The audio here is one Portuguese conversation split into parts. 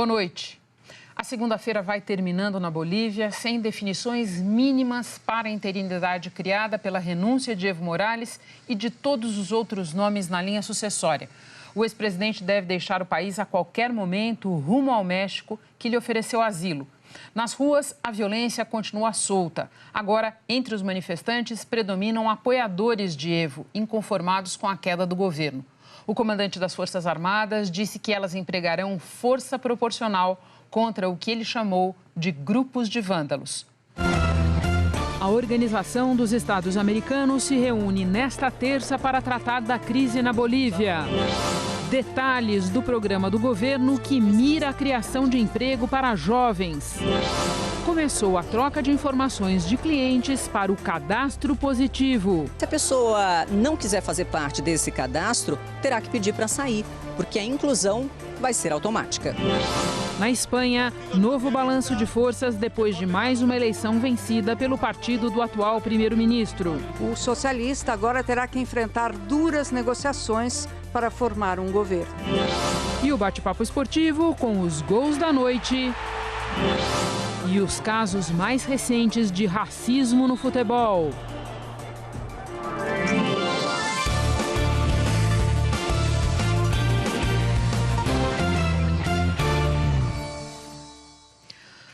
Boa noite. A segunda-feira vai terminando na Bolívia sem definições mínimas para a interinidade criada pela renúncia de Evo Morales e de todos os outros nomes na linha sucessória. O ex-presidente deve deixar o país a qualquer momento rumo ao México, que lhe ofereceu asilo. Nas ruas, a violência continua solta. Agora, entre os manifestantes, predominam apoiadores de Evo, inconformados com a queda do governo. O comandante das Forças Armadas disse que elas empregarão força proporcional contra o que ele chamou de grupos de vândalos. A Organização dos Estados Americanos se reúne nesta terça para tratar da crise na Bolívia. Detalhes do programa do governo que mira a criação de emprego para jovens. Começou a troca de informações de clientes para o cadastro positivo. Se a pessoa não quiser fazer parte desse cadastro, terá que pedir para sair, porque a inclusão vai ser automática. Na Espanha, novo balanço de forças depois de mais uma eleição vencida pelo partido do atual primeiro-ministro. O socialista agora terá que enfrentar duras negociações para formar um governo. E o bate-papo esportivo com os gols da noite e os casos mais recentes de racismo no futebol.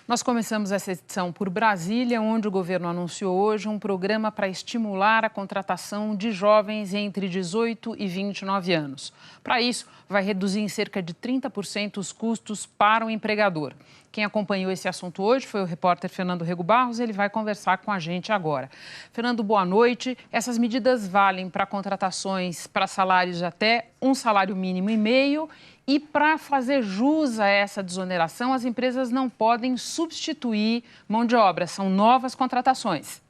Nós começamos essa edição por Brasília, onde o governo anunciou hoje um programa para estimular a contratação de jovens entre 18 e 29 anos. Para isso, vai reduzir em cerca de 30% os custos para o empregador. Quem acompanhou esse assunto hoje foi o repórter Fernando Rego Barros, ele vai conversar com a gente agora. Fernando, boa noite. Essas medidas valem para contratações para salários de até um salário mínimo e meio. E para fazer jus a essa desoneração, as empresas não podem substituir mão de obra, são novas contratações.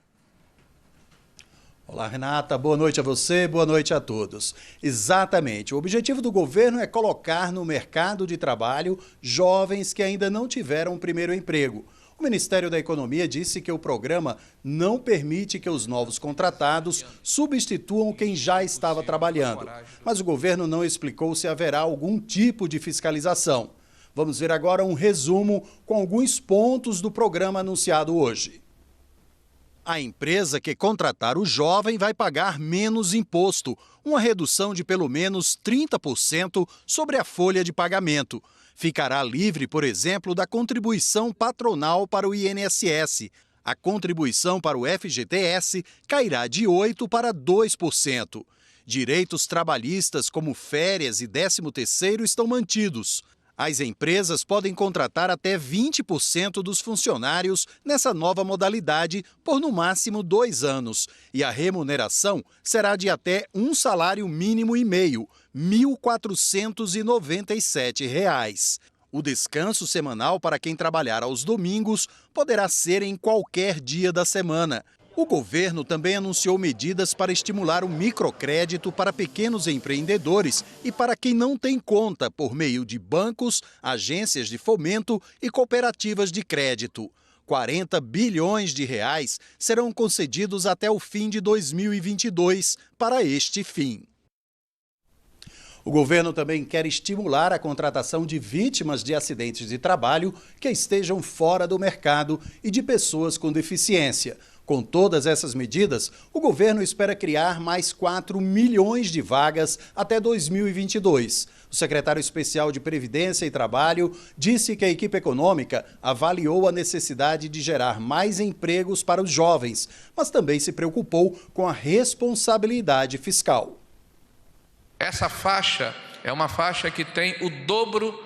Olá, Renata. Boa noite a você, boa noite a todos. Exatamente. O objetivo do governo é colocar no mercado de trabalho jovens que ainda não tiveram o primeiro emprego. O Ministério da Economia disse que o programa não permite que os novos contratados substituam quem já estava trabalhando. Mas o governo não explicou se haverá algum tipo de fiscalização. Vamos ver agora um resumo com alguns pontos do programa anunciado hoje. A empresa que contratar o jovem vai pagar menos imposto, uma redução de pelo menos 30% sobre a folha de pagamento. Ficará livre, por exemplo, da contribuição patronal para o INSS. A contribuição para o FGTS cairá de 8% para 2%. Direitos trabalhistas como férias e 13º estão mantidos. As empresas podem contratar até 20% dos funcionários nessa nova modalidade por no máximo 2 anos. E a remuneração será de até um salário mínimo e meio, R$ 1.497. O descanso semanal para quem trabalhar aos domingos poderá ser em qualquer dia da semana. O governo também anunciou medidas para estimular o microcrédito para pequenos empreendedores e para quem não tem conta por meio de bancos, agências de fomento e cooperativas de crédito. 40 bilhões de reais serão concedidos até o fim de 2022 para este fim. O governo também quer estimular a contratação de vítimas de acidentes de trabalho que estejam fora do mercado e de pessoas com deficiência. Com todas essas medidas, o governo espera criar mais 4 milhões de vagas até 2022. O secretário especial de Previdência e Trabalho disse que a equipe econômica avaliou a necessidade de gerar mais empregos para os jovens, mas também se preocupou com a responsabilidade fiscal. Essa faixa é uma faixa que tem o dobro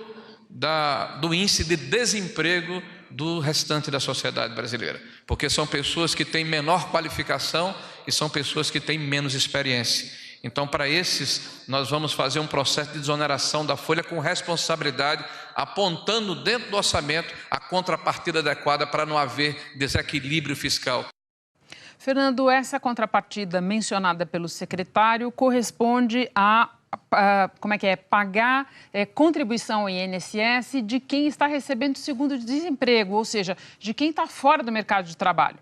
do índice de desemprego do restante da sociedade brasileira, porque são pessoas que têm menor qualificação e são pessoas que têm menos experiência. Então, para esses, nós vamos fazer um processo de desoneração da folha com responsabilidade, apontando dentro do orçamento a contrapartida adequada para não haver desequilíbrio fiscal. Fernando, essa contrapartida mencionada pelo secretário corresponde a pagar contribuição ao INSS de quem está recebendo seguro-desemprego, ou seja, de quem está fora do mercado de trabalho.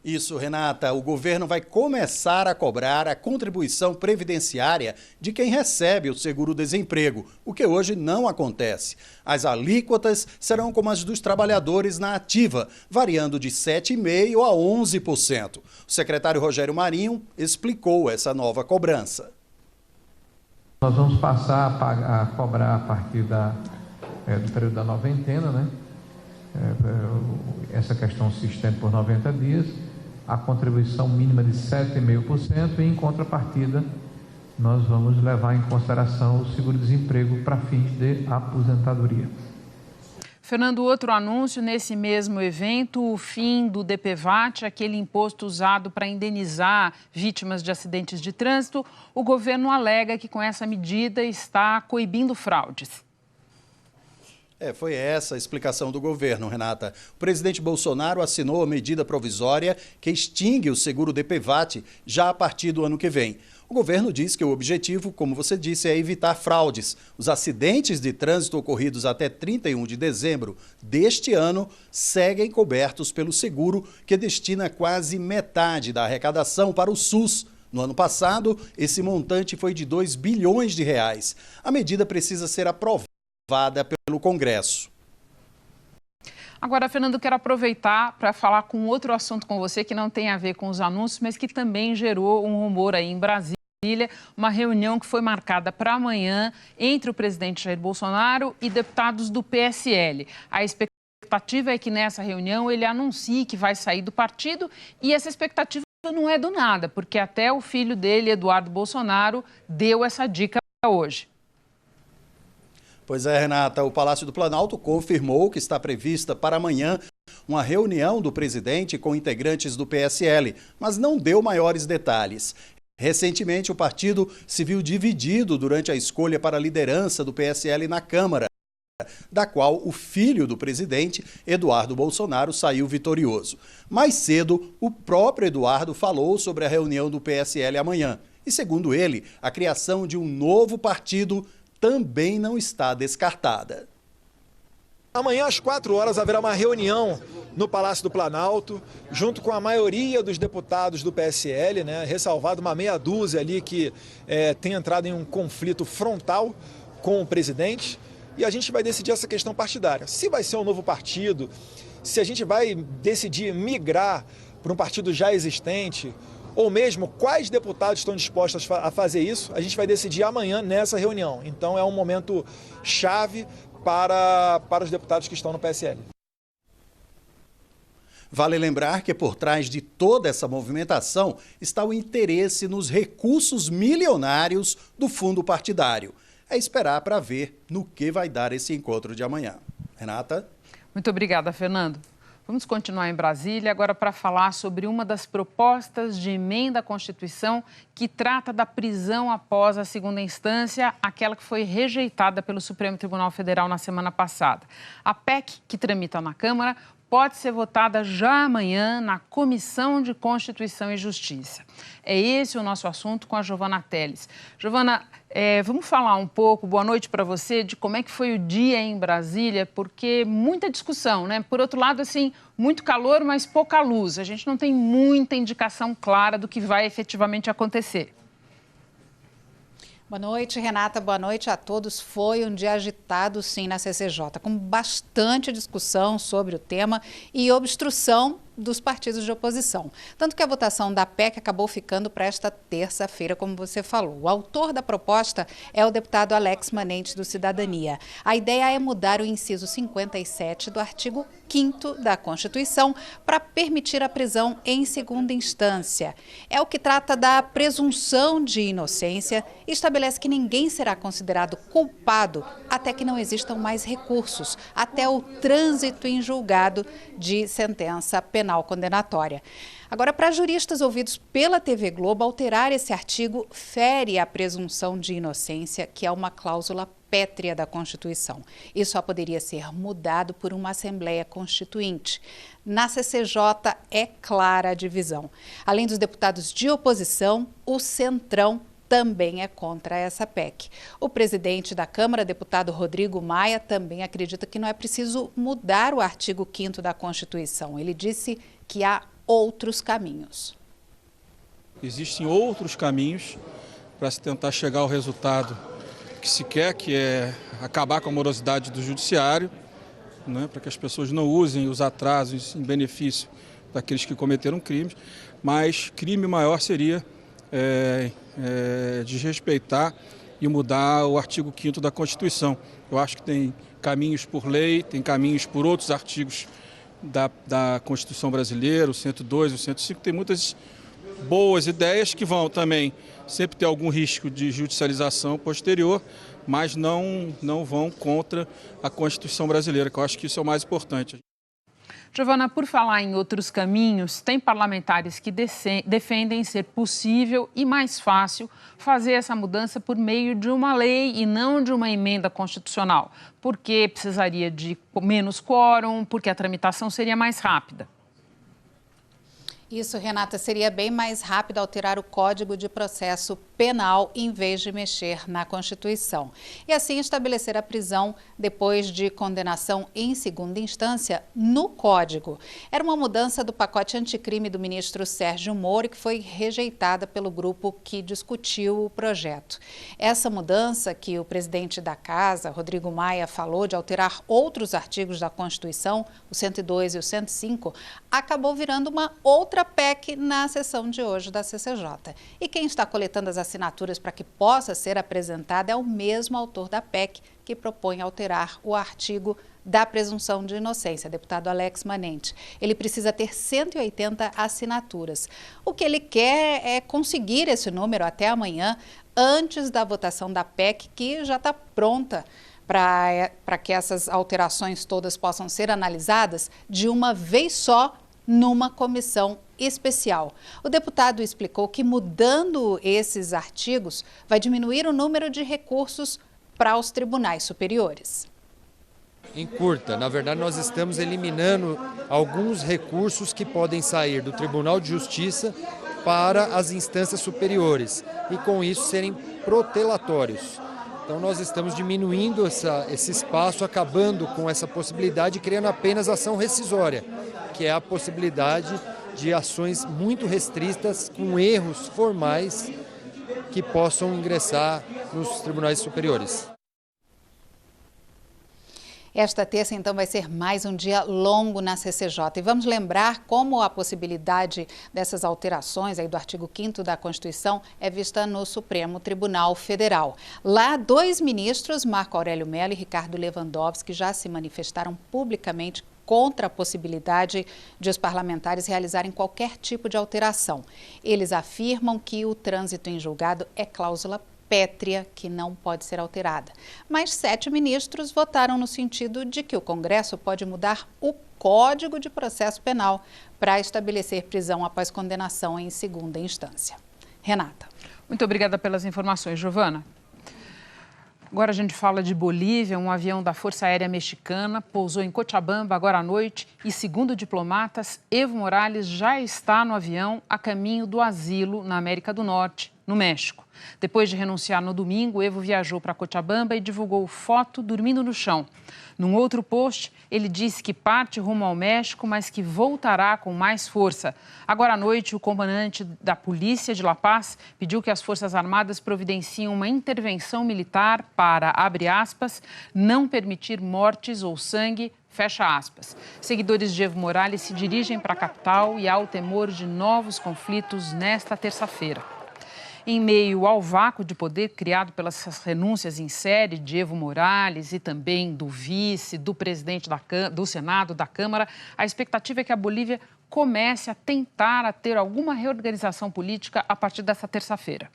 Isso, Renata. O governo vai começar a cobrar a contribuição previdenciária de quem recebe o seguro-desemprego, o que hoje não acontece. As alíquotas serão como as dos trabalhadores na ativa, variando de 7,5% a 11%. O secretário Rogério Marinho explicou essa nova cobrança. Nós vamos passar a cobrar a partir do período da noventena, né? Essa questão se estende por 90 dias, a contribuição mínima de 7,5% e, em contrapartida, nós vamos levar em consideração o seguro-desemprego para fins de aposentadoria. Fernando, outro anúncio nesse mesmo evento, o fim do DPVAT, aquele imposto usado para indenizar vítimas de acidentes de trânsito. O governo alega que com essa medida está coibindo fraudes. Foi essa a explicação do governo, Renata. O presidente Bolsonaro assinou a medida provisória que extingue o seguro DPVAT já a partir do ano que vem. O governo diz que o objetivo, como você disse, é evitar fraudes. Os acidentes de trânsito ocorridos até 31 de dezembro deste ano seguem cobertos pelo seguro, que destina quase metade da arrecadação para o SUS. No ano passado, esse montante foi de 2 bilhões de reais. A medida precisa ser aprovada pelo Congresso. Agora, Fernando, quero aproveitar para falar com outro assunto com você que não tem a ver com os anúncios, mas que também gerou um rumor aí em Brasília, uma reunião que foi marcada para amanhã entre o presidente Jair Bolsonaro e deputados do PSL. A expectativa é que nessa reunião ele anuncie que vai sair do partido, e essa expectativa não é do nada, porque até o filho dele, Eduardo Bolsonaro, deu essa dica hoje. Pois é, Renata, o Palácio do Planalto confirmou que está prevista para amanhã uma reunião do presidente com integrantes do PSL, mas não deu maiores detalhes. Recentemente, o partido se viu dividido durante a escolha para a liderança do PSL na Câmara, da qual o filho do presidente, Eduardo Bolsonaro, saiu vitorioso. Mais cedo, o próprio Eduardo falou sobre a reunião do PSL amanhã. E, segundo ele, a criação de um novo partido também não está descartada. Amanhã, às 4 horas, haverá uma reunião no Palácio do Planalto, junto com a maioria dos deputados do PSL, né? Ressalvado uma meia dúzia ali que tem entrado em um conflito frontal com o presidente. E a gente vai decidir essa questão partidária. Se vai ser um novo partido, se a gente vai decidir migrar para um partido já existente, ou mesmo quais deputados estão dispostos a fazer isso, a gente vai decidir amanhã nessa reunião. Então é um momento chave para os deputados que estão no PSL. Vale lembrar que por trás de toda essa movimentação está o interesse nos recursos milionários do fundo partidário. É esperar para ver no que vai dar esse encontro de amanhã. Renata? Muito obrigada, Fernando. Vamos continuar em Brasília agora para falar sobre uma das propostas de emenda à Constituição que trata da prisão após a segunda instância, aquela que foi rejeitada pelo Supremo Tribunal Federal na semana passada. A PEC, que tramita na Câmara, pode ser votada já amanhã na Comissão de Constituição e Justiça. É esse o nosso assunto com a Giovana Teles. Giovana, vamos falar um pouco, boa noite para você, de como é que foi o dia em Brasília, porque muita discussão, né? Por outro lado, assim, muito calor, mas pouca luz. A gente não tem muita indicação clara do que vai efetivamente acontecer. Boa noite, Renata. Boa noite a todos. Foi um dia agitado, sim, na CCJ, com bastante discussão sobre o tema e obstrução dos partidos de oposição. Tanto que a votação da PEC acabou ficando para esta terça-feira, como você falou. O autor da proposta é o deputado Alex Manente, do Cidadania. A ideia é mudar o inciso 57 do artigo 5º da Constituição para permitir a prisão em segunda instância. É o que trata da presunção de inocência e estabelece que ninguém será considerado culpado até que não existam mais recursos, até o trânsito em julgado de sentença penal condenatória. Agora, para juristas ouvidos pela TV Globo, alterar esse artigo fere a presunção de inocência, que é uma cláusula pétrea da Constituição. E só poderia ser mudado por uma Assembleia Constituinte. Na CCJ é clara a divisão. Além dos deputados de oposição, o Centrão também é contra essa PEC. O presidente da Câmara, deputado Rodrigo Maia, também acredita que não é preciso mudar o artigo 5º da Constituição. Ele disse que há outros caminhos. Existem outros caminhos para se tentar chegar ao resultado que se quer, que é acabar com a morosidade do judiciário, né, para que as pessoas não usem os atrasos em benefício daqueles que cometeram crimes, mas crime maior seria desrespeitar e mudar o artigo 5º da Constituição. Eu acho que tem caminhos por lei, tem caminhos por outros artigos da Constituição brasileira, o 102, o 105, tem muitas boas ideias que vão também sempre ter algum risco de judicialização posterior, mas não vão contra a Constituição brasileira, que eu acho que isso é o mais importante. Giovana, por falar em outros caminhos, tem parlamentares que defendem ser possível e mais fácil fazer essa mudança por meio de uma lei e não de uma emenda constitucional, porque precisaria de menos quórum, porque a tramitação seria mais rápida. Isso, Renata, seria bem mais rápido alterar o Código de Processo Penal em vez de mexer na Constituição. E assim estabelecer a prisão depois de condenação em segunda instância no Código. Era uma mudança do pacote anticrime do ministro Sérgio Moro que foi rejeitada pelo grupo que discutiu o projeto. Essa mudança que o presidente da Casa, Rodrigo Maia, falou de alterar outros artigos da Constituição, o 102 e o 105, acabou virando uma outra PEC na sessão de hoje da CCJ. E quem está coletando as assinaturas para que possa ser apresentada é o mesmo autor da PEC que propõe alterar o artigo da presunção de inocência, deputado Alex Manente. Ele precisa ter 180 assinaturas. O que ele quer é conseguir esse número até amanhã, antes da votação da PEC, que já está pronta para que essas alterações todas possam ser analisadas de uma vez só numa comissão especial. O deputado explicou que mudando esses artigos vai diminuir o número de recursos para os tribunais superiores. Encurta, na verdade nós estamos eliminando alguns recursos que podem sair do Tribunal de Justiça para as instâncias superiores e com isso serem protelatórios. Então nós estamos diminuindo esse espaço, acabando com essa possibilidade e criando apenas ação rescisória, que é a possibilidade de ações muito restritas com erros formais que possam ingressar nos tribunais superiores. Esta terça, então, vai ser mais um dia longo na CCJ. E vamos lembrar como a possibilidade dessas alterações aí do artigo 5º da Constituição é vista no Supremo Tribunal Federal. Lá, 2 ministros, Marco Aurélio Mello e Ricardo Lewandowski, já se manifestaram publicamente contra a possibilidade de os parlamentares realizarem qualquer tipo de alteração. Eles afirmam que o trânsito em julgado é cláusula pétrea que não pode ser alterada. Mas 7 ministros votaram no sentido de que o Congresso pode mudar o Código de Processo Penal para estabelecer prisão após condenação em segunda instância. Renata. Muito obrigada pelas informações, Giovana. Agora a gente fala de Bolívia. Um avião da Força Aérea Mexicana pousou em Cochabamba agora à noite e, segundo diplomatas, Evo Morales já está no avião a caminho do asilo na América do Norte, no México. Depois de renunciar no domingo, Evo viajou para Cochabamba e divulgou foto dormindo no chão. Num outro post, ele disse que parte rumo ao México, mas que voltará com mais força. Agora à noite, o comandante da Polícia de La Paz pediu que as Forças Armadas providenciem uma intervenção militar para, abre aspas, não permitir mortes ou sangue, fecha aspas. Seguidores de Evo Morales se dirigem para a capital e há o temor de novos conflitos nesta terça-feira. Em meio ao vácuo de poder criado pelas renúncias em série de Evo Morales e também do vice, do presidente do Senado, da Câmara, a expectativa é que a Bolívia comece a tentar ter alguma reorganização política a partir dessa terça-feira.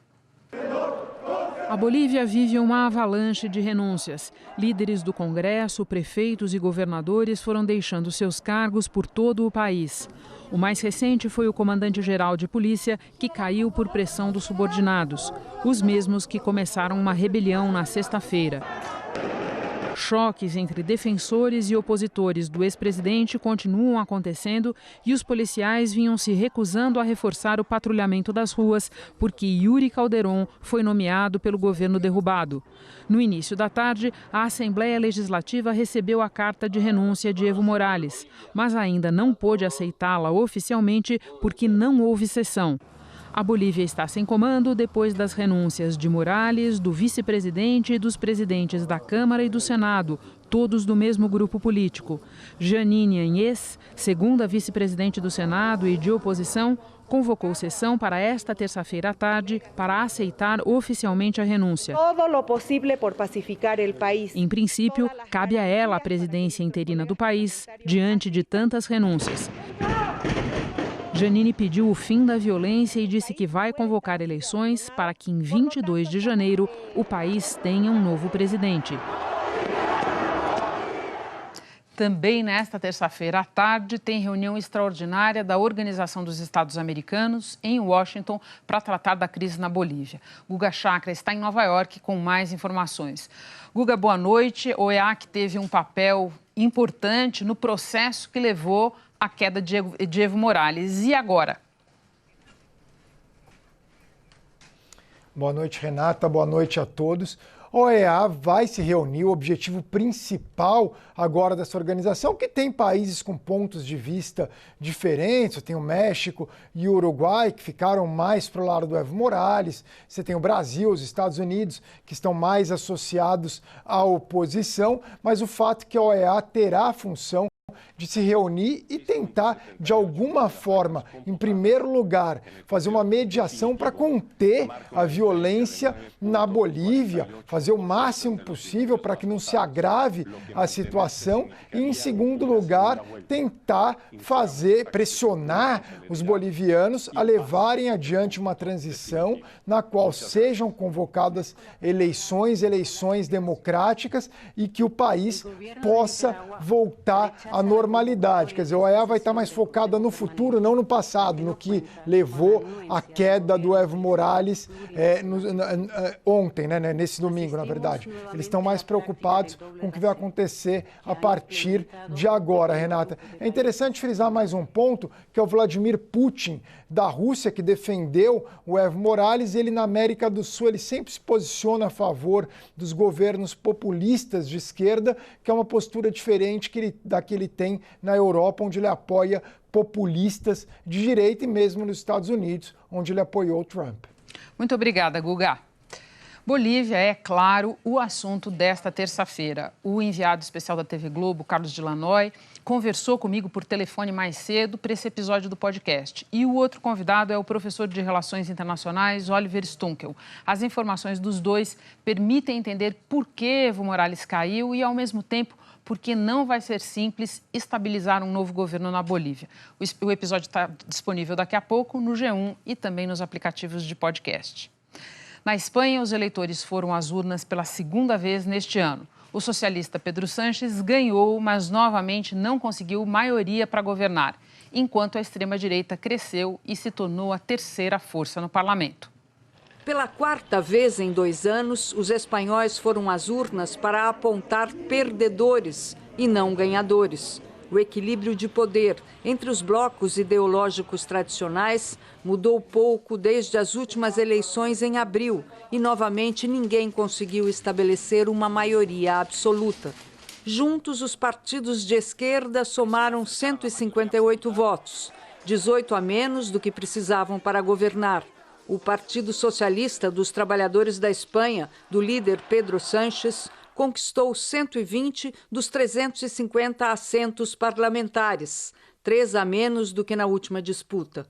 A Bolívia vive uma avalanche de renúncias. Líderes do Congresso, prefeitos e governadores foram deixando seus cargos por todo o país. O mais recente foi o comandante-geral de polícia, que caiu por pressão dos subordinados, os mesmos que começaram uma rebelião na sexta-feira. Choques entre defensores e opositores do ex-presidente continuam acontecendo e os policiais vinham se recusando a reforçar o patrulhamento das ruas porque Yuri Calderón foi nomeado pelo governo derrubado. No início da tarde, a Assembleia Legislativa recebeu a carta de renúncia de Evo Morales, mas ainda não pôde aceitá-la oficialmente porque não houve sessão. A Bolívia está sem comando depois das renúncias de Morales, do vice-presidente e dos presidentes da Câmara e do Senado, todos do mesmo grupo político. Jeanine Áñez, segunda vice-presidente do Senado e de oposição, convocou sessão para esta terça-feira à tarde para aceitar oficialmente a renúncia. Em princípio, cabe a ela a presidência interina do país, diante de tantas renúncias. Jeanine pediu o fim da violência e disse que vai convocar eleições para que em 22 de janeiro o país tenha um novo presidente. Também nesta terça-feira à tarde tem reunião extraordinária da Organização dos Estados Americanos em Washington para tratar da crise na Bolívia. Guga Chakra está em Nova York com mais informações. Guga, boa noite. O EAC teve um papel importante no processo que levou à queda de Evo Morales. E agora? Boa noite, Renata. Boa noite a todos. A OEA vai se reunir, o objetivo principal agora dessa organização, que tem países com pontos de vista diferentes. Você tem o México e o Uruguai, que ficaram mais para o lado do Evo Morales. Você tem o Brasil, os Estados Unidos, que estão mais associados à oposição. Mas o fato é que a OEA terá a função de se reunir e tentar, de alguma forma, em primeiro lugar, fazer uma mediação para conter a violência na Bolívia, fazer o máximo possível para que não se agrave a situação e, em segundo lugar, tentar pressionar os bolivianos a levarem adiante uma transição na qual sejam convocadas eleições democráticas e que o país possa voltar à normalidade. Quer dizer, a OEA vai estar mais focada no futuro, não no passado, no que levou à queda do Evo Morales ontem, né, nesse domingo, na verdade. Eles estão mais preocupados com o que vai acontecer a partir de agora, Renata. É interessante frisar mais um ponto, que é o Vladimir Putin, da Rússia, que defendeu o Evo Morales. Ele, na América do Sul, ele sempre se posiciona a favor dos governos populistas de esquerda, que é uma postura diferente da que ele tem na Europa, onde ele apoia populistas de direita, e mesmo nos Estados Unidos, onde ele apoiou o Trump. Muito obrigada, Guga. Bolívia é, claro, o assunto desta terça-feira. O enviado especial da TV Globo, Carlos Delanoy, conversou comigo por telefone mais cedo para esse episódio do podcast. E o outro convidado é o professor de Relações Internacionais, Oliver Stunkel. As informações dos dois permitem entender por que Evo Morales caiu e, ao mesmo tempo, porque não vai ser simples estabilizar um novo governo na Bolívia. O episódio está disponível daqui a pouco no G1 e também nos aplicativos de podcast. Na Espanha, os eleitores foram às urnas pela segunda vez neste ano. O socialista Pedro Sánchez ganhou, mas novamente não conseguiu maioria para governar, enquanto a extrema-direita cresceu e se tornou a terceira força no parlamento. Pela quarta vez em 2 anos, os espanhóis foram às urnas para apontar perdedores e não ganhadores. O equilíbrio de poder entre os blocos ideológicos tradicionais mudou pouco desde as últimas eleições em abril e, novamente, ninguém conseguiu estabelecer uma maioria absoluta. Juntos, os partidos de esquerda somaram 158 votos, 18 a menos do que precisavam para governar. O Partido Socialista dos Trabalhadores da Espanha, do líder Pedro Sánchez, conquistou 120 dos 350 assentos parlamentares, 3 a menos do que na última disputa.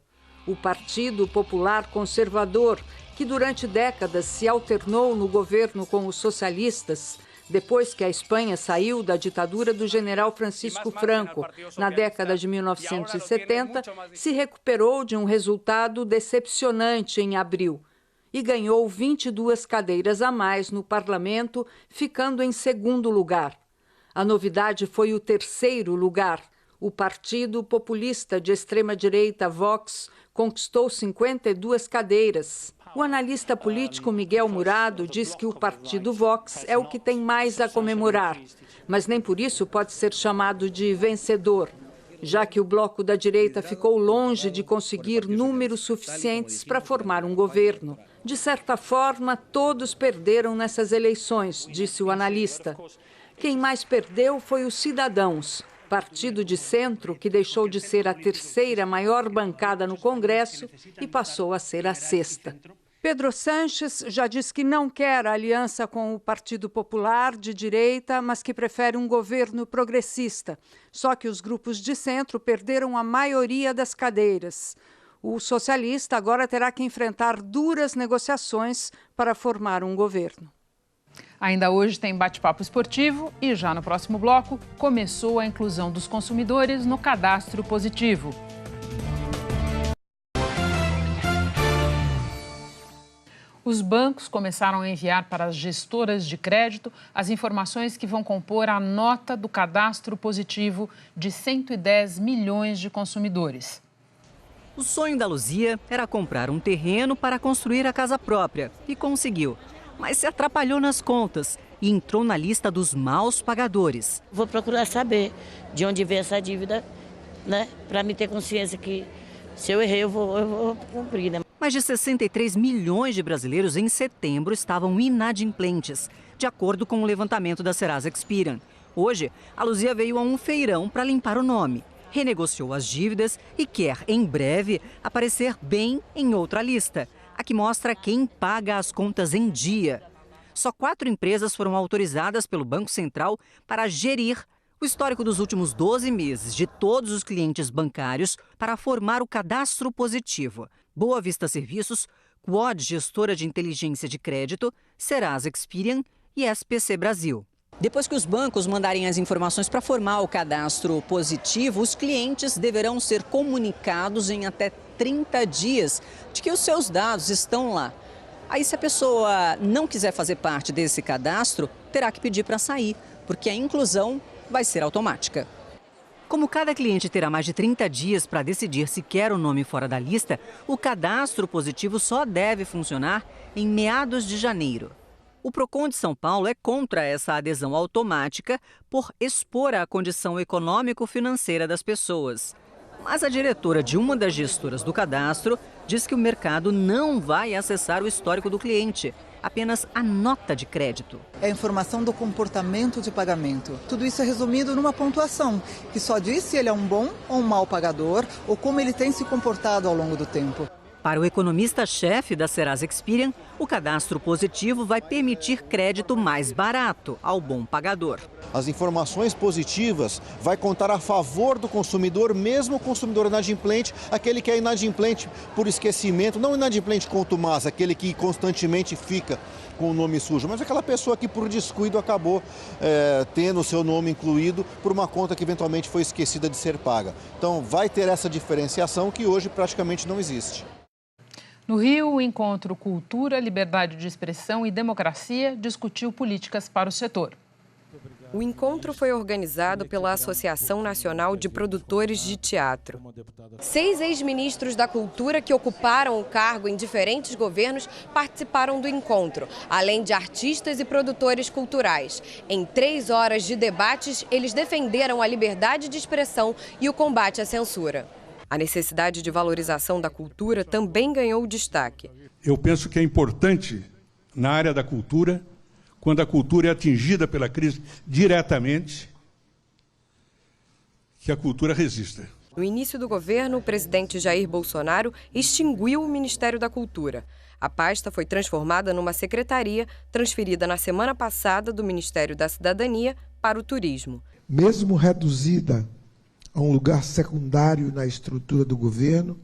O Partido Popular Conservador, que durante décadas se alternou no governo com os socialistas, depois que a Espanha saiu da ditadura do general Francisco Franco, na década de 1970, se recuperou de um resultado decepcionante em abril e ganhou 22 cadeiras a mais no parlamento, ficando em segundo lugar. A novidade foi o terceiro lugar. O partido populista de extrema-direita Vox conquistou 52 cadeiras. O analista político Miguel Murado diz que o partido Vox é o que tem mais a comemorar, mas nem por isso pode ser chamado de vencedor, já que o bloco da direita ficou longe de conseguir números suficientes para formar um governo. De certa forma, todos perderam nessas eleições, disse o analista. Quem mais perdeu foi os Cidadãos, partido de centro que deixou de ser a terceira maior bancada no Congresso e passou a ser a sexta. Pedro Sánchez já disse que não quer aliança com o Partido Popular de direita, mas que prefere um governo progressista. Só que os grupos de centro perderam a maioria das cadeiras. O socialista agora terá que enfrentar duras negociações para formar um governo. Ainda hoje tem bate-papo esportivo e já no próximo bloco começou a inclusão dos consumidores no cadastro positivo. Os bancos começaram a enviar para as gestoras de crédito as informações que vão compor a nota do cadastro positivo de 110 milhões de consumidores. O sonho da Luzia era comprar um terreno para construir a casa própria e conseguiu. Mas se atrapalhou nas contas e entrou na lista dos maus pagadores. Vou procurar saber de onde vem essa dívida, né? Para me ter consciência que se eu errei, eu vou cumprir, né? Mais de 63 milhões de brasileiros em setembro estavam inadimplentes, de acordo com o levantamento da Serasa Experian. Hoje, a Luzia veio a um feirão para limpar o nome, renegociou as dívidas e quer, em breve, aparecer bem em outra lista. A que mostra quem paga as contas em dia. Só 4 empresas foram autorizadas pelo Banco Central para gerir o histórico dos últimos 12 meses de todos os clientes bancários para formar o cadastro positivo. Boa Vista Serviços, Quod Gestora de Inteligência de Crédito, Serasa Experian e SPC Brasil. Depois que os bancos mandarem as informações para formar o cadastro positivo, os clientes deverão ser comunicados em até 30 dias de que os seus dados estão lá. Aí, se a pessoa não quiser fazer parte desse cadastro, terá que pedir para sair, porque a inclusão vai ser automática. Como cada cliente terá mais de 30 dias para decidir se quer o nome fora da lista, o cadastro positivo só deve funcionar em meados de janeiro. O Procon de São Paulo é contra essa adesão automática por expor a condição econômico-financeira das pessoas. Mas a diretora de uma das gestoras do cadastro diz que o mercado não vai acessar o histórico do cliente, apenas a nota de crédito. É a informação do comportamento de pagamento. Tudo isso é resumido numa pontuação, que só diz se ele é um bom ou um mau pagador ou como ele tem se comportado ao longo do tempo. Para o economista-chefe da Serasa Experian, o cadastro positivo vai permitir crédito mais barato ao bom pagador. As informações positivas vai contar a favor do consumidor, mesmo o consumidor inadimplente, aquele que é inadimplente por esquecimento, não inadimplente contumaz, aquele que constantemente fica com o nome sujo, mas aquela pessoa que por descuido acabou tendo o seu nome incluído por uma conta que eventualmente foi esquecida de ser paga. Então vai ter essa diferenciação que hoje praticamente não existe. No Rio, o encontro Cultura, Liberdade de Expressão e Democracia discutiu políticas para o setor. O encontro foi organizado pela Associação Nacional de Produtores de Teatro. 6 ex-ministros da Cultura que ocuparam o cargo em diferentes governos participaram do encontro, além de artistas e produtores culturais. Em 3 horas de debates, eles defenderam a liberdade de expressão e o combate à censura. A necessidade de valorização da cultura também ganhou destaque. Eu penso que é importante, na área da cultura, quando a cultura é atingida pela crise diretamente, que a cultura resista. No início do governo, o presidente Jair Bolsonaro extinguiu o Ministério da Cultura. A pasta foi transformada numa secretaria, transferida na semana passada do Ministério da Cidadania para o Turismo. Mesmo reduzida a um lugar secundário na estrutura do governo,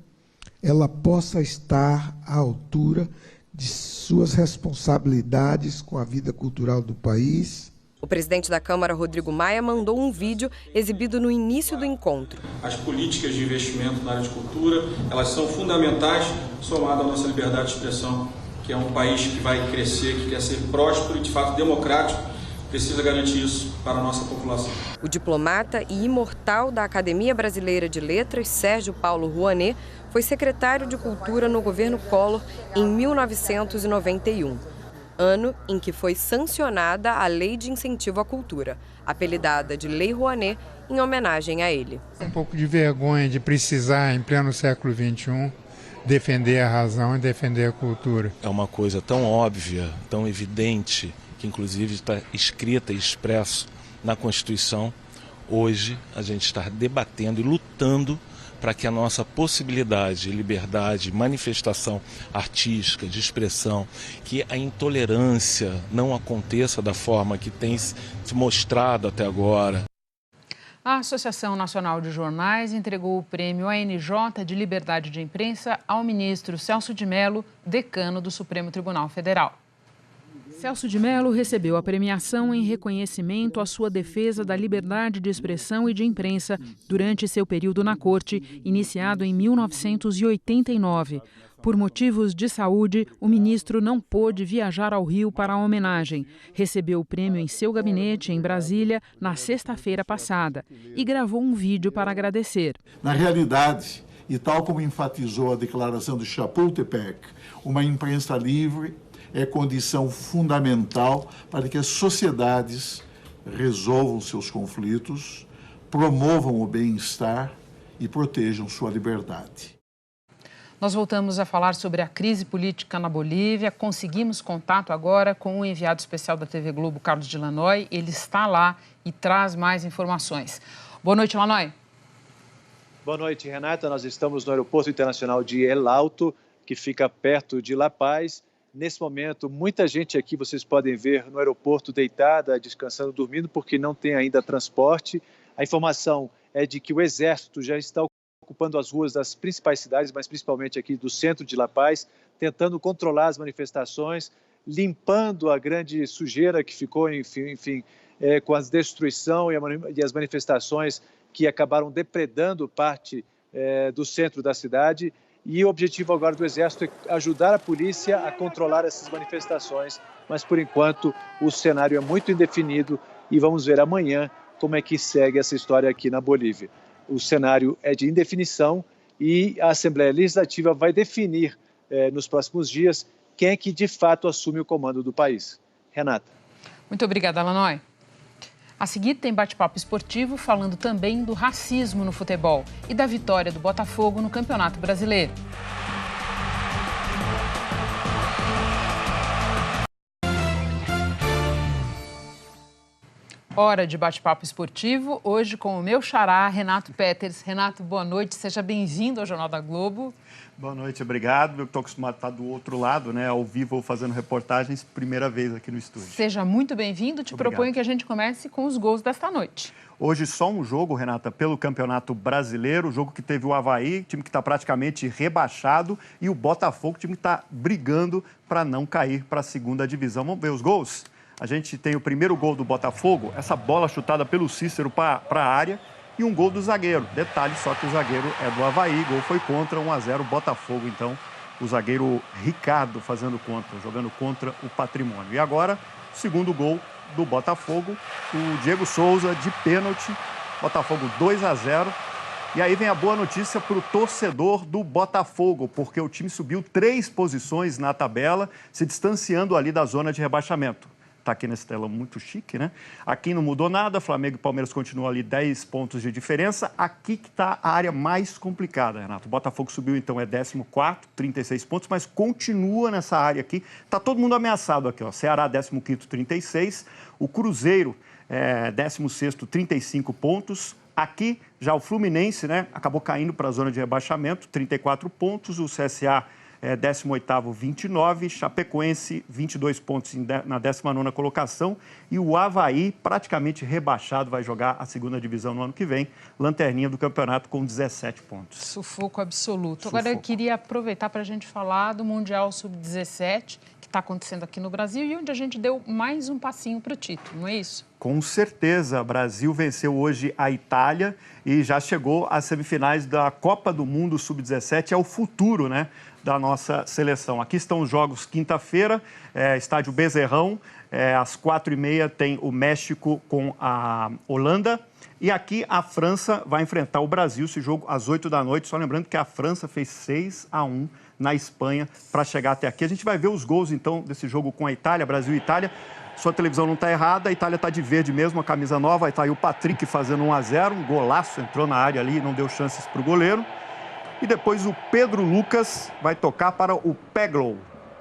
ela possa estar à altura de suas responsabilidades com a vida cultural do país. O presidente da Câmara, Rodrigo Maia, mandou um vídeo exibido no início do encontro. As políticas de investimento na área de cultura, elas são fundamentais, somado à nossa liberdade de expressão, que é um país que vai crescer, que quer ser próspero e, de fato, democrático, precisa garantir isso para a nossa população. O diplomata e imortal da Academia Brasileira de Letras, Sérgio Paulo Rouanet, foi secretário de Cultura no governo Collor em 1991, ano em que foi sancionada a Lei de Incentivo à Cultura, apelidada de Lei Rouanet, em homenagem a ele. Um pouco de vergonha de precisar, em pleno século XXI, defender a razão e defender a cultura. É uma coisa tão óbvia, tão evidente, que inclusive está escrita e expresso na Constituição. Hoje a gente está debatendo e lutando para que a nossa possibilidade de liberdade, manifestação artística, de expressão, que a intolerância não aconteça da forma que tem se mostrado até agora. A Associação Nacional de Jornais entregou o prêmio ANJ de Liberdade de Imprensa ao ministro Celso de Mello, decano do Supremo Tribunal Federal. Celso de Mello recebeu a premiação em reconhecimento à sua defesa da liberdade de expressão e de imprensa durante seu período na corte, iniciado em 1989. Por motivos de saúde, o ministro não pôde viajar ao Rio para a homenagem. Recebeu o prêmio em seu gabinete, em Brasília, na sexta-feira passada, e gravou um vídeo para agradecer. Na realidade, e tal como enfatizou a declaração de Chapultepec, uma imprensa livre é condição fundamental para que as sociedades resolvam seus conflitos, promovam o bem-estar e protejam sua liberdade. Nós voltamos a falar sobre a crise política na Bolívia. Conseguimos contato agora com o enviado especial da TV Globo, Carlos de Lannoy. Ele está lá e traz mais informações. Boa noite, Lannoy. Boa noite, Renata. Nós estamos no Aeroporto Internacional de El Alto, que fica perto de La Paz. Nesse momento, muita gente aqui, vocês podem ver, no aeroporto deitada, descansando, dormindo, porque não tem ainda transporte. A informação é de que o Exército já está ocupando as ruas das principais cidades, mas principalmente aqui do centro de La Paz, tentando controlar as manifestações, limpando a grande sujeira que ficou, enfim, com a destruição e as manifestações que acabaram depredando parte do centro da cidade. E o objetivo agora do Exército é ajudar a polícia a controlar essas manifestações, mas por enquanto o cenário é muito indefinido e vamos ver amanhã como é que segue essa história aqui na Bolívia. O cenário é de indefinição e a Assembleia Legislativa vai definir nos próximos dias quem é que de fato assume o comando do país. Renata. Muito obrigada, Lannoy. A seguir tem bate-papo esportivo falando também do racismo no futebol e da vitória do Botafogo no Campeonato Brasileiro. Hora de bate-papo esportivo, hoje com o meu xará, Renato Peters. Renato, boa noite, seja bem-vindo ao Jornal da Globo. Boa noite, obrigado. Eu estou acostumado a estar do outro lado, né, ao vivo, fazendo reportagens, primeira vez aqui no estúdio. Seja muito bem-vindo. Te proponho que a gente comece com os gols desta noite. Hoje só um jogo, Renata, pelo Campeonato Brasileiro, o jogo que teve o Avaí, time que está praticamente rebaixado, e o Botafogo, time que está brigando para não cair para a segunda divisão. Vamos ver os gols? A gente tem o primeiro gol do Botafogo, essa bola chutada pelo Cícero para a área, e um gol do zagueiro. Detalhe só que o zagueiro é do Avaí, gol foi contra, 1-0 Botafogo. Então, o zagueiro Ricardo fazendo contra, jogando contra o Patrimônio. E agora, o segundo gol do Botafogo, o Diego Souza de pênalti, Botafogo 2-0. E aí vem a boa notícia para o torcedor do Botafogo, porque o time subiu 3 posições na tabela, se distanciando ali da zona de rebaixamento. Está aqui nessa tela muito chique, né? Aqui não mudou nada, Flamengo e Palmeiras continuam ali 10 pontos de diferença. Aqui que está a área mais complicada, Renato. O Botafogo subiu, então, é 14º, 36 pontos, mas continua nessa área aqui. Está todo mundo ameaçado aqui, ó. Ceará, 15º, 36. O Cruzeiro, 16º, 35 pontos. Aqui, já o Fluminense, né? Acabou caindo para a zona de rebaixamento, 34 pontos. O CSA, 18º, 29, Chapecoense, 22 pontos na 19ª colocação, e o Avaí, praticamente rebaixado, vai jogar a segunda divisão no ano que vem, lanterninha do campeonato com 17 pontos. Sufoco absoluto. Agora eu queria aproveitar para a gente falar do Mundial Sub-17, que está acontecendo aqui no Brasil e onde a gente deu mais um passinho para o título, não é isso? Com certeza, o Brasil venceu hoje a Itália e já chegou às semifinais da Copa do Mundo Sub-17, é o futuro, né, da nossa seleção. Aqui estão os jogos quinta-feira, estádio Bezerrão, às 4h30 tem o México com a Holanda. E aqui a França vai enfrentar o Brasil, esse jogo às 8 da noite. Só lembrando que a França fez 6-1 na Espanha para chegar até aqui. A gente vai ver os gols, então, desse jogo com a Itália, Brasil e Itália. Sua televisão não está errada, a Itália está de verde mesmo, a camisa nova. Está aí o Patrick fazendo 1-0, um golaço, entrou na área ali, não deu chances para o goleiro. E depois o Pedro Lucas vai tocar para o Peglow.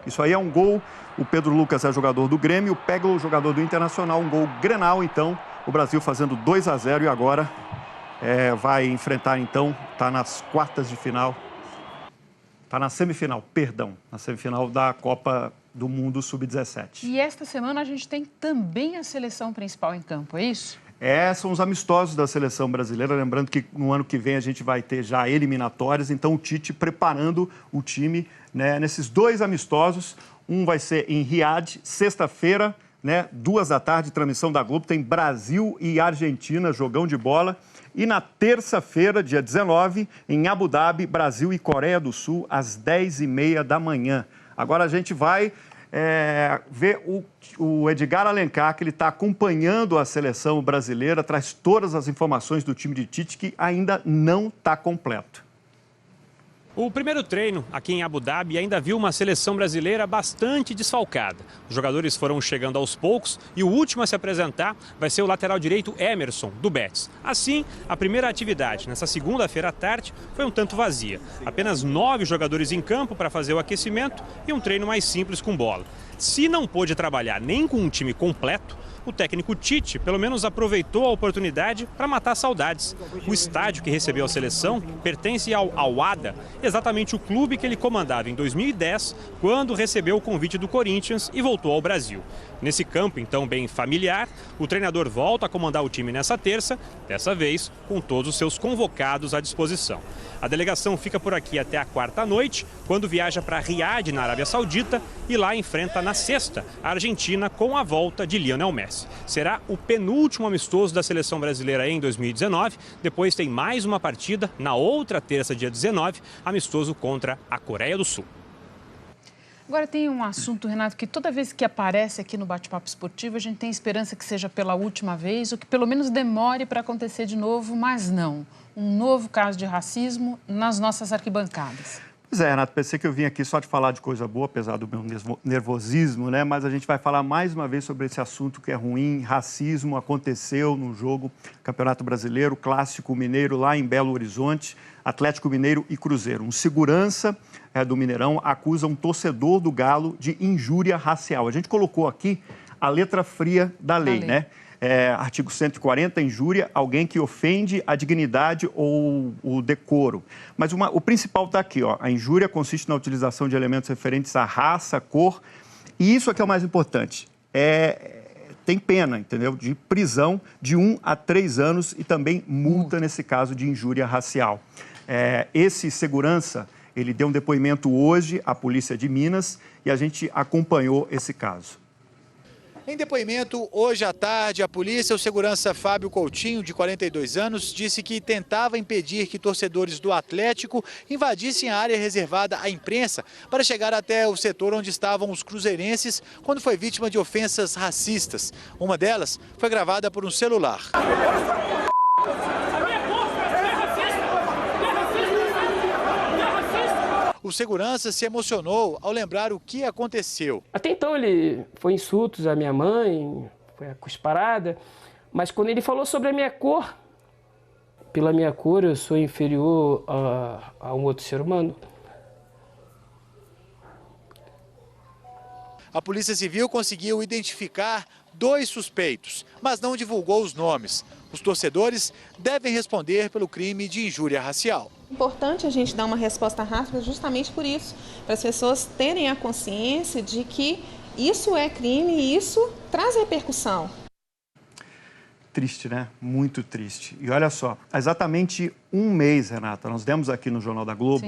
Isso aí é um gol, o Pedro Lucas é jogador do Grêmio, o Peglow, jogador do Internacional, um gol Grenal, então. O Brasil fazendo 2-0 e agora vai enfrentar, então, está nas quartas de final, está na semifinal, na semifinal da Copa do Mundo Sub-17. E esta semana a gente tem também a seleção principal em campo, é isso? São os amistosos da seleção brasileira, lembrando que no ano que vem a gente vai ter já eliminatórias, então o Tite preparando o time, né, nesses 2 amistosos, um vai ser em Riad, sexta-feira, né, 2 da tarde, transmissão da Globo, tem Brasil e Argentina, jogão de bola. E na terça-feira, dia 19, em Abu Dhabi, Brasil e Coreia do Sul, às 10h30 da manhã. Agora a gente vai ver o Edgar Alencar, que ele está acompanhando a seleção brasileira, traz todas as informações do time de Tite, que ainda não está completo. O primeiro treino aqui em Abu Dhabi ainda viu uma seleção brasileira bastante desfalcada. Os jogadores foram chegando aos poucos e o último a se apresentar vai ser o lateral direito Emerson, do Betis. Assim, a primeira atividade nessa segunda-feira à tarde foi um tanto vazia. Apenas 9 jogadores em campo para fazer o aquecimento e um treino mais simples com bola. Se não pôde trabalhar nem com um time completo, o técnico Tite, pelo menos, aproveitou a oportunidade para matar saudades. O estádio que recebeu a seleção pertence ao Al-Wahda, exatamente o clube que ele comandava em 2010, quando recebeu o convite do Corinthians e voltou ao Brasil. Nesse campo, então, bem familiar, o treinador volta a comandar o time nessa terça, dessa vez com todos os seus convocados à disposição. A delegação fica por aqui até a quarta noite, quando viaja para Riad, na Arábia Saudita, e lá enfrenta na sexta a Argentina com a volta de Lionel Messi. Será o penúltimo amistoso da seleção brasileira em 2019, depois tem mais uma partida na outra terça, dia 19, amistoso contra a Coreia do Sul. Agora tem um assunto, Renato, que toda vez que aparece aqui no Bate-Papo Esportivo, a gente tem esperança que seja pela última vez, ou que pelo menos demore para acontecer de novo, mas não. Um novo caso de racismo nas nossas arquibancadas. Pois é, Renato, pensei que eu vim aqui só de falar de coisa boa, apesar do meu nervosismo, né? Mas a gente vai falar mais uma vez sobre esse assunto que é ruim. Racismo aconteceu no jogo Campeonato Brasileiro, Clássico Mineiro, lá em Belo Horizonte, Atlético Mineiro e Cruzeiro. Um segurança do Mineirão acusa um torcedor do Galo de injúria racial. A gente colocou aqui a letra fria da lei, né? Artigo 140, injúria, alguém que ofende a dignidade ou o decoro. Mas o principal está aqui, ó. A injúria consiste na utilização de elementos referentes à raça, cor, e isso é que é o mais importante. Tem pena, entendeu? De prisão de 1 a 3 anos e também multa nesse caso de injúria racial. Esse segurança, ele deu um depoimento hoje à Polícia de Minas e a gente acompanhou esse caso. Em depoimento, hoje à tarde, a polícia, o segurança Fábio Coutinho, de 42 anos, disse que tentava impedir que torcedores do Atlético invadissem a área reservada à imprensa para chegar até o setor onde estavam os cruzeirenses quando foi vítima de ofensas racistas. Uma delas foi gravada por um celular. O segurança se emocionou ao lembrar o que aconteceu. Até então ele foi insultos à minha mãe, foi a cusparada, mas quando ele falou sobre a minha cor, pela minha cor eu sou inferior a um outro ser humano. A Polícia Civil conseguiu identificar 2 suspeitos, mas não divulgou os nomes. Os torcedores devem responder pelo crime de injúria racial. É importante a gente dar uma resposta rápida justamente por isso, para as pessoas terem a consciência de que isso é crime e isso traz repercussão. Triste, né? Muito triste. E olha só, há exatamente um mês, Renata, nós demos aqui no Jornal da Globo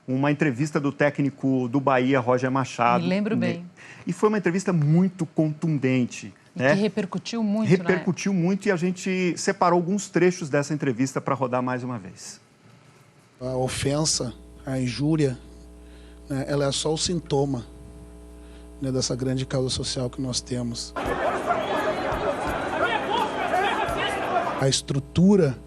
uma entrevista do técnico do Bahia, Roger Machado. Me lembro bem. E foi uma entrevista muito contundente, Que repercutiu muito, Repercutiu muito, e a gente separou alguns trechos dessa entrevista para rodar mais uma vez. A ofensa, a injúria, né, ela é só o sintoma, né, dessa grande causa social que nós temos. A estrutura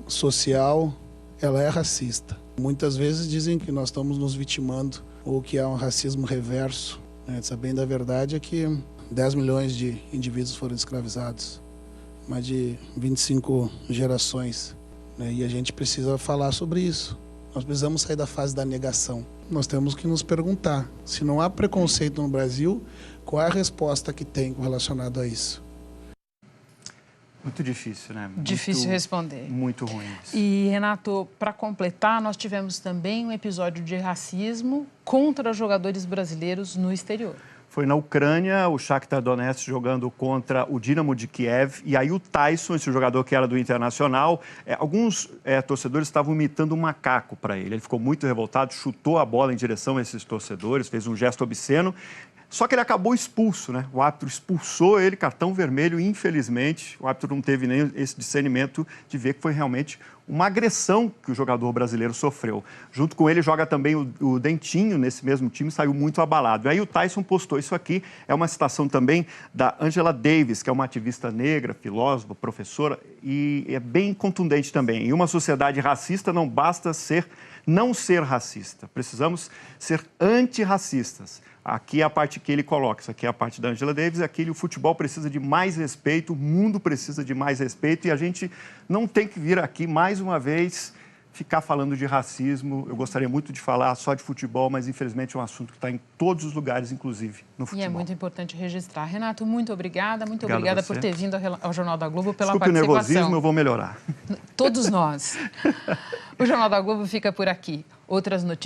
social, ela é racista. Muitas vezes dizem que nós estamos nos vitimando ou que há um racismo reverso. Né? Sabendo a verdade é que 10 milhões de indivíduos foram escravizados, mais de 25 gerações. Né? E a gente precisa falar sobre isso. Nós precisamos sair da fase da negação. Nós temos que nos perguntar, se não há preconceito no Brasil, qual é a resposta que tem relacionada a isso? Muito difícil, né? Difícil responder. Muito ruim isso. E, Renato, para completar, nós tivemos também um episódio de racismo contra jogadores brasileiros no exterior. Foi na Ucrânia, o Shakhtar Donetsk jogando contra o Dinamo de Kiev. E aí o Tyson, esse jogador que era do Internacional, alguns torcedores estavam imitando um macaco para ele. Ele ficou muito revoltado, chutou a bola em direção a esses torcedores, fez um gesto obsceno. Só que ele acabou expulso, né? O árbitro expulsou ele, cartão vermelho, infelizmente. O árbitro não teve nem esse discernimento de ver que foi realmente uma agressão que o jogador brasileiro sofreu. Junto com ele joga também o Dentinho, nesse mesmo time, saiu muito abalado. E aí o Tyson postou isso aqui, é uma citação também da Angela Davis, que é uma ativista negra, filósofa, professora, e é bem contundente também. Em uma sociedade racista não basta não ser racista, precisamos ser antirracistas. Aqui é a parte que ele coloca, isso aqui é a parte da Angela Davis, o futebol precisa de mais respeito, o mundo precisa de mais respeito, e a gente não tem que vir aqui mais uma vez ficar falando de racismo. Eu gostaria muito de falar só de futebol, mas infelizmente é um assunto que está em todos os lugares, inclusive no futebol. E é muito importante registrar. Renato, muito obrigada por ter vindo ao Jornal da Globo, pela Desculpe participação. o nervosismo, eu vou melhorar. Todos nós. O Jornal da Globo fica por aqui. Outras notícias.